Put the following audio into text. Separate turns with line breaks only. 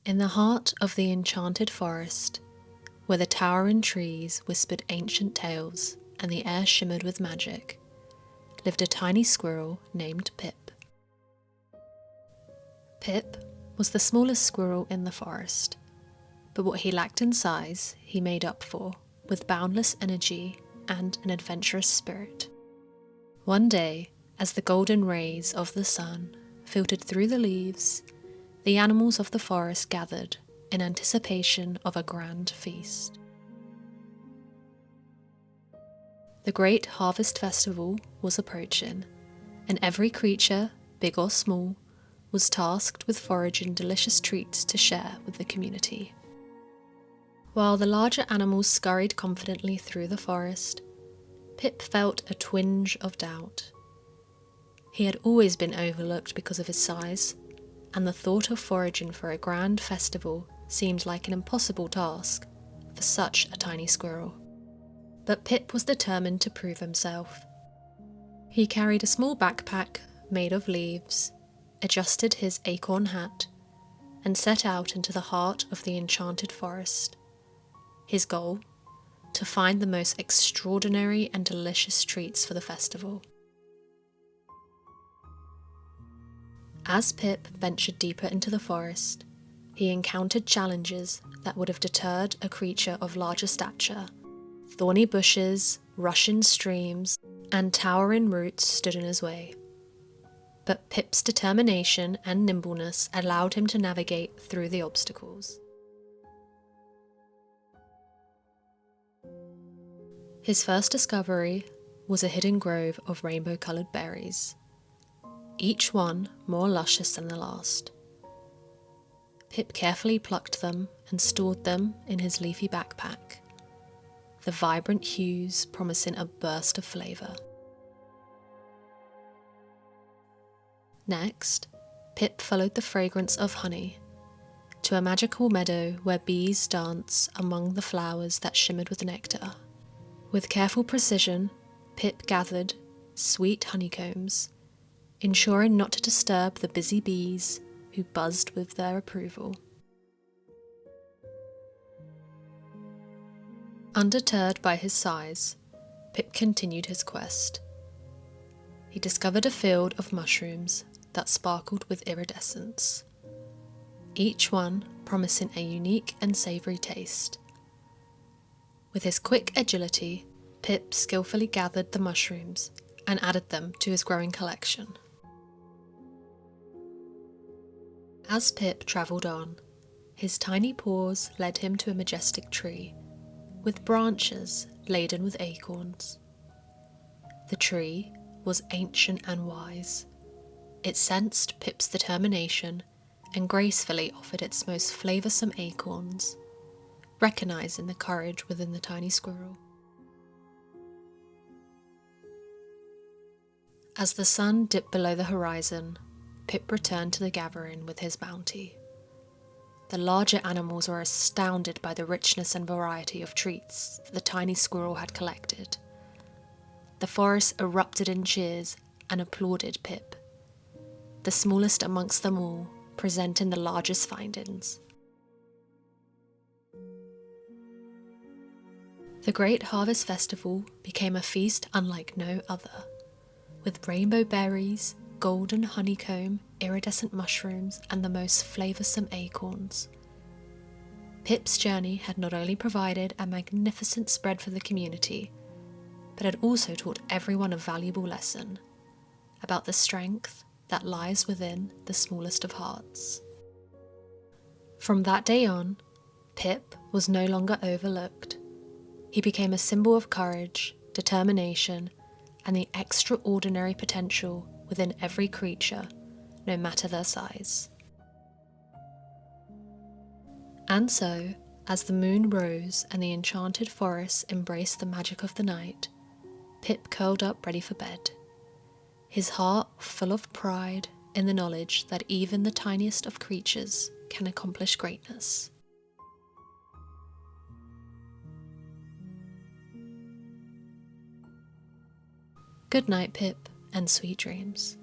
In the heart of the enchanted forest, where the towering trees whispered ancient tales and the air shimmered with magic, lived a tiny squirrel named Pip. Pip was the smallest squirrel in the forest, but what he lacked in size he made up for with boundless energy and an adventurous spirit. One day, as the golden rays of the sun filtered through the leaves, the animals of the forest gathered in anticipation of a grand feast. The great harvest festival was approaching, and every creature, big or small, was tasked with foraging delicious treats to share with the community. While the larger animals scurried confidently through the forest, Pip felt a twinge of doubt. He had always been overlooked because of his size, and the thought of foraging for a grand festival seemed like an impossible task for such a tiny squirrel. But Pip was determined to prove himself. He carried a small backpack made of leaves, adjusted his acorn hat, and set out into the heart of the enchanted forest. His goal? To find the most extraordinary and delicious treats for the festival. As Pip ventured deeper into the forest, he encountered challenges that would have deterred a creature of larger stature. Thorny bushes, rushing streams, and towering roots stood in his way. But Pip's determination and nimbleness allowed him to navigate through the obstacles. His first discovery was a hidden grove of rainbow-coloured berries, each one more luscious than the last. Pip carefully plucked them and stored them in his leafy backpack, the vibrant hues promising a burst of flavour. Next, Pip followed the fragrance of honey to a magical meadow where bees dance among the flowers that shimmered with nectar. With careful precision, Pip gathered sweet honeycombs, ensuring not to disturb the busy bees who buzzed with their approval. Undeterred by his size, Pip continued his quest. He discovered a field of mushrooms that sparkled with iridescence, each one promising a unique and savoury taste. With his quick agility, Pip skillfully gathered the mushrooms and added them to his growing collection. As Pip travelled on, his tiny paws led him to a majestic tree, with branches laden with acorns. The tree was ancient and wise. It sensed Pip's determination and gracefully offered its most flavoursome acorns, recognising the courage within the tiny squirrel. As the sun dipped below the horizon, Pip returned to the gathering with his bounty. The larger animals were astounded by the richness and variety of treats that the tiny squirrel had collected. The forest erupted in cheers and applauded Pip, the smallest amongst them all, presenting the largest findings. The Great Harvest Festival became a feast unlike no other, with rainbow berries, golden honeycomb, iridescent mushrooms, and the most flavoursome acorns. Pip's journey had not only provided a magnificent spread for the community, but had also taught everyone a valuable lesson about the strength that lies within the smallest of hearts. From that day on, Pip was no longer overlooked. He became a symbol of courage, determination, and the extraordinary potential within every creature, no matter their size. And so, as the moon rose and the enchanted forest embraced the magic of the night, Pip curled up ready for bed, his heart full of pride in the knowledge that even the tiniest of creatures can accomplish greatness. Good night, Pip, and sweet dreams.